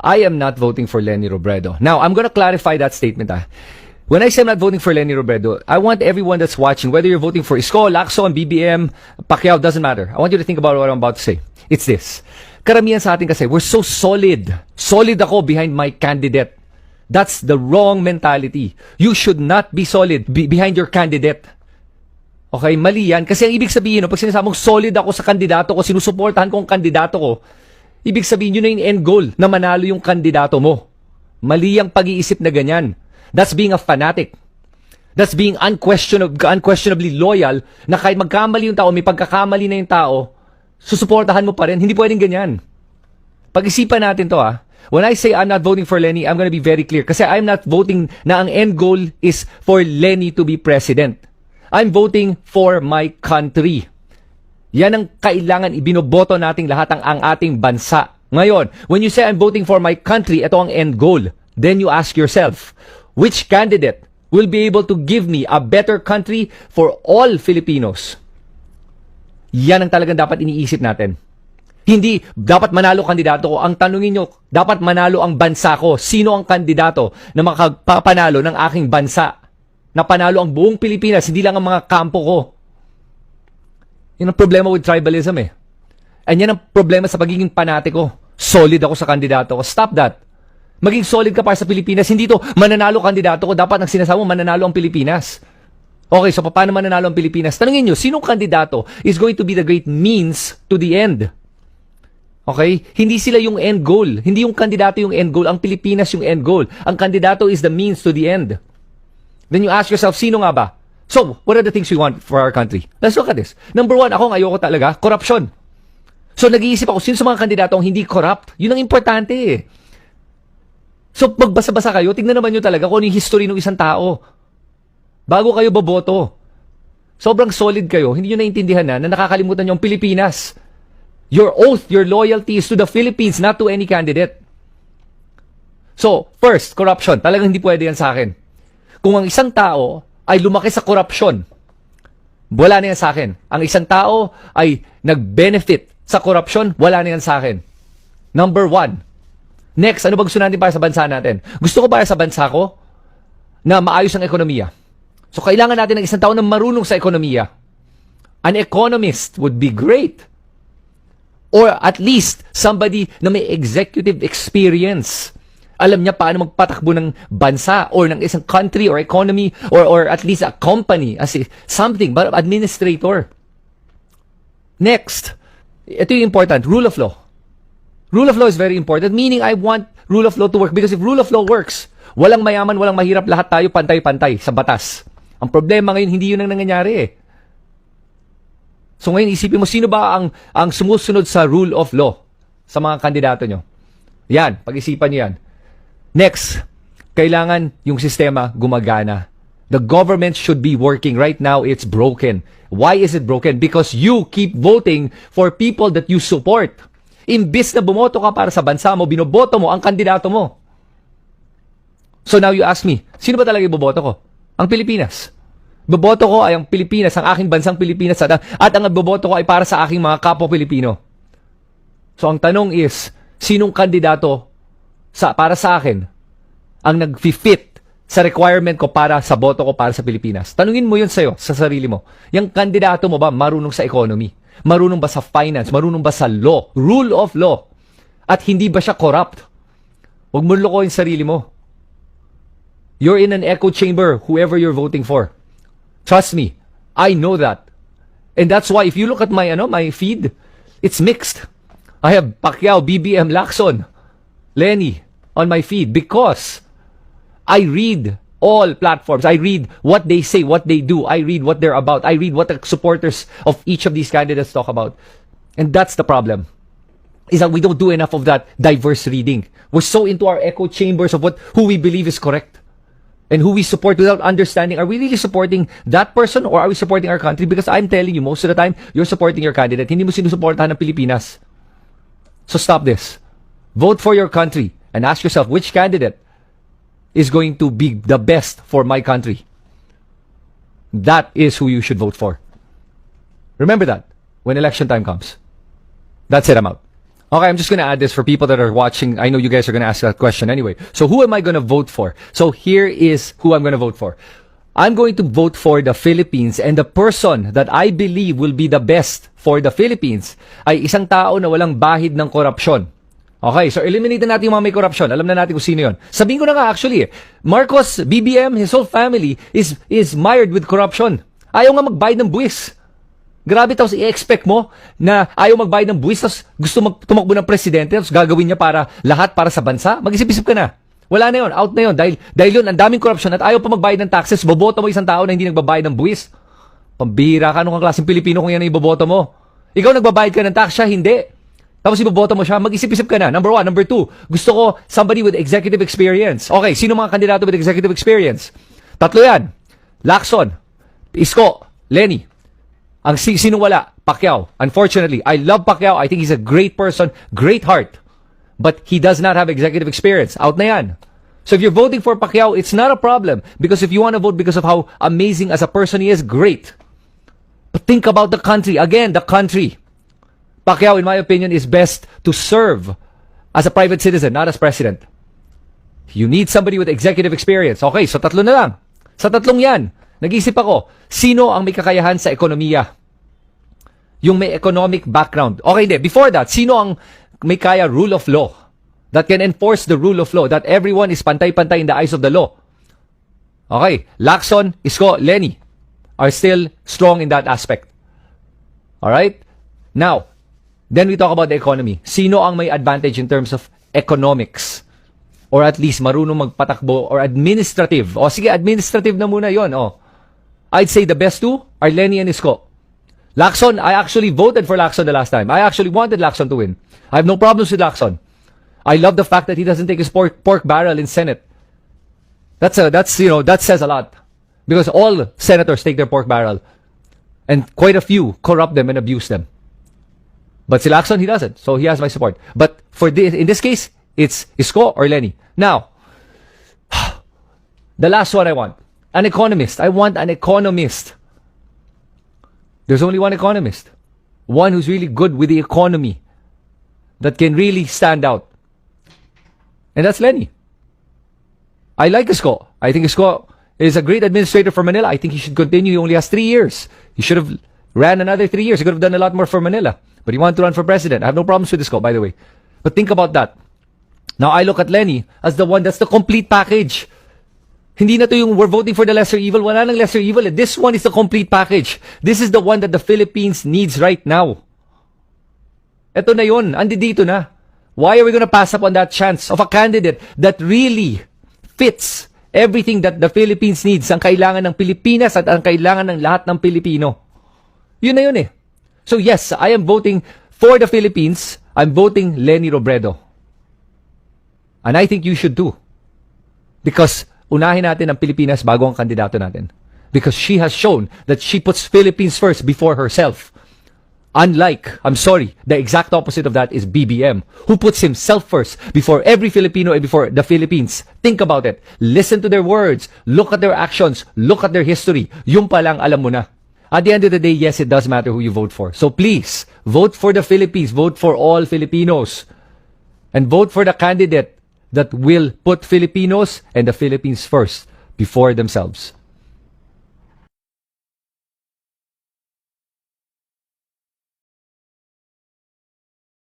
I am not voting for Leni Robredo. Now, I'm going to clarify that statement. When I say I'm not voting for Leni Robredo, I want everyone that's watching, whether you're voting for Isko, Lacson, BBM, Pacquiao, doesn't matter. I want you to think about what I'm about to say. It's this. Karamihan sa atin kasi, we're so solid. Solid ako behind my candidate. That's the wrong mentality. You should not be solid behind your candidate. Okay, mali yan. Kasi ang ibig sabihin, pag sinasabing solid ako sa kandidato ko, sinusuportahan ko ang kandidato ko, ibig sabihin yun na yung end goal, na manalo yung kandidato mo. Mali ang pag-iisip na ganyan. That's being a fanatic. That's being unquestionably loyal, na kahit magkamali yung tao, may pagkakamali na yung tao, susuportahan mo pa rin. Hindi pwedeng ganyan. Pag-isipan natin to When I say I'm not voting for Leni, I'm gonna be very clear. Kasi I'm not voting na ang end goal is for Leni to be president. I'm voting for my country. Yan ang kailangan ibinoboto nating lahat ang ating bansa. Ngayon, when you say I'm voting for my country, ito ang end goal. Then you ask yourself, which candidate will be able to give me a better country for all Filipinos? Yan ang talagang dapat iniisip natin. Hindi, dapat manalo kandidato ko. Ang tanungin nyo, dapat manalo ang bansa ko. Sino ang kandidato na makapanalos ng aking bansa? Na panalo ang buong Pilipinas, hindi lang ang mga kampo ko. Yan ang problema with tribalism And yan ang problema sa pagiging panatiko. Solid ako sa kandidato ko. Stop that. Maging solid ka para sa Pilipinas. Hindi to, mananalo kandidato ko. Dapat ang sinasabi mo, mananalo ang Pilipinas. Okay, so paano mananalo ang Pilipinas? Tanungin nyo, sinong kandidato is going to be the great means to the end? Okay? Hindi sila yung end goal. Hindi yung kandidato yung end goal. Ang Pilipinas yung end goal. Ang kandidato is the means to the end. Then you ask yourself, sino nga ba? So, what are the things we want for our country? Let's look at this. Number one, ako ang ayoko talaga, corruption. So, nag-iisip ako, sino sa mga kandidatong hindi corrupt? Yun ang importante So, magbasa-basa kayo, tingnan naman nyo talaga kung ano yung history ng isang tao. Bago kayo boboto. Sobrang solid kayo, hindi nyo naintindihan na nakakalimutan nyo ang Pilipinas. Your oath, your loyalty is to the Philippines, not to any candidate. So, first, corruption. Talagang hindi pwede yan sa akin. Kung ang isang tao ay lumaki sa korupsyon, wala na yan sa akin. Ang isang tao ay nag-benefit sa korupsyon, wala na yan sa akin. Number one. Next, ano ba gusto natin para sa bansa natin? Gusto ko para sa bansa ko na maayos ang ekonomiya. So, kailangan natin ng isang tao na marunong sa ekonomiya. An economist would be great. Or at least, somebody na may executive experience. Alam niya paano magpatakbo ng bansa or ng isang country or economy or at least a company as something, but administrator. Next, ito yung important, rule of law. Rule of law is very important, meaning I want rule of law to work because if rule of law works, walang mayaman, walang mahirap, lahat tayo pantay-pantay sa batas. Ang problema ngayon, hindi yun ang nangyayari So ngayon, isipin mo, sino ba ang sumusunod sa rule of law sa mga kandidato nyo? Yan, pag-isipan nyo yan. Next, kailangan yung sistema gumagana. The government should be working. Right now, it's broken. Why is it broken? Because you keep voting for people that you support. Imbis na bumoto ka para sa bansa mo, binoboto mo ang kandidato mo. So now you ask me, sino ba talaga iboboto ko? Ang Pilipinas. Boboto ko ay ang Pilipinas, ang aking bansang Pilipinas, at ang boboto ko ay para sa aking mga kapwa Pilipino. So ang tanong is, sinong kandidato para sa akin ang nag-fit sa requirement ko para sa boto ko para sa Pilipinas? Tanungin mo yun sa'yo, sa sarili mo. Yung kandidato mo ba marunong sa economy? Marunong ba sa finance? Marunong ba sa law? Rule of law? At hindi ba siya corrupt? Huwag mo lokohin sarili mo. You're in an echo chamber, whoever you're voting for. Trust me, I know that. And that's why if you look at my feed, it's mixed. I have Pacquiao, BBM, Lacson, Leni on my feed because I read all platforms. I read what they say, what they do. I read what they're about. I read what the supporters of each of these candidates talk about. And that's the problem. Is that we don't do enough of that diverse reading. We're so into our echo chambers of who we believe is correct. And who we support without understanding, are we really supporting that person or are we supporting our country? Because I'm telling you, most of the time, you're supporting your candidate. Hindi mo sinusuportahan ng Pilipinas. So stop this. Vote for your country and ask yourself which candidate is going to be the best for my country. That is who you should vote for. Remember that when election time comes. That's it, I'm out. Okay, I'm just gonna add this for people that are watching. I know you guys are gonna ask that question anyway. So who am I gonna vote for? So here is who I'm gonna vote for. I'm going to vote for the Philippines, and the person that I believe will be the best for the Philippines ay isang tao na walang bahid ng korupsyon. Okay, so eliminate na natin yung mga may korupsyon. Alam na natin kung sino yun. Sabihin ko na nga actually, Marcos, BBM, his whole family is mired with corruption. Ayaw nga magbayad ng buwis. Grabe, tapos i-expect mo na ayaw magbayad ng buwis, tapos gusto tumakbo ng presidente, tapos gagawin niya para lahat para sa bansa? Mag-isip-isip ka na. Wala na yun, out na yun. Dahil yun, ang daming corruption at ayaw pa magbayad ng taxes, boboto mo isang tao na hindi nagbabayad ng buwis. Pambihira ka, anong klaseng Pilipino kung yan ang iboboto mo? Ikaw nagbabayad ka ng tax, siya hindi. Tapos iboboto mo siya, mag-isip-isip ka na. Number 1. Number 2, gusto ko somebody with executive experience. Okay, sino mga kandidato with executive experience? Tatlo yan. Lacson, Isko, Leni. Ang sino wala? Pacquiao. Unfortunately, I love Pacquiao. I think he's a great person, great heart. But he does not have executive experience. Out na yan. So if you're voting for Pacquiao, it's not a problem. Because if you want to vote because of how amazing as a person he is, great. But think about the country. Again, the country. Pacquiao, in my opinion, is best to serve as a private citizen, not as president. You need somebody with executive experience. Okay, so tatlo na lang. Sa tatlong yan, nag-iisip ako, sino ang may kakayahan sa ekonomiya? Yung may economic background. Okay, before that, sino ang may kaya rule of law? That can enforce the rule of law. That everyone is pantay-pantay in the eyes of the law. Okay, Lacson, Isko, Leni are still strong in that aspect. Alright? Now, then we talk about the economy. Sino ang may advantage in terms of economics? Or at least marunong magpatakbo or administrative. O sige, administrative na muna yon. I'd say the best two are Leni and Isko. Lacson, I actually voted for Lacson the last time. I actually wanted Lacson to win. I have no problems with Lacson. I love the fact that he doesn't take his pork barrel in Senate. That says a lot. Because all senators take their pork barrel. And quite a few corrupt them and abuse them. But si Lacson, he doesn't. So he has my support. But in this case, it's Isko or Leni. Now, the last one I want. An economist. I want an economist. There's only one economist. One who's really good with the economy. That can really stand out. And that's Leni. I like Isko. I think Isko is a great administrator for Manila. I think he should continue. He only has 3 years. He should have ran another 3 years. He could have done a lot more for Manila. But he wanted to run for president. I have no problems with Isko, by the way. But think about that. Now, I look at Leni as the one that's the complete package. Hindi na to yung we're voting for the lesser evil. Wala nang lesser evil. This one is the complete package. This is the one that the Philippines needs right now. Ito na yun. Andi dito na. Why are we gonna pass up on that chance of a candidate that really fits everything that the Philippines needs, ang kailangan ng Pilipinas at ang kailangan ng lahat ng Pilipino? Yun na yun eh. So yes, I am voting for the Philippines. I'm voting Leni Robredo. And I think you should too. Because unahin natin ang Pilipinas bago ang kandidato natin. Because she has shown that she puts Philippines first before herself. Unlike, I'm sorry, the exact opposite of that is BBM, who puts himself first before every Filipino and before the Philippines. Think about it. Listen to their words. Look at their actions. Look at their history. Yung palang alam mo na. At the end of the day, yes, it does matter who you vote for. So please, vote for the Philippines. Vote for all Filipinos. And vote for the candidate that will put Filipinos and the Philippines first before themselves.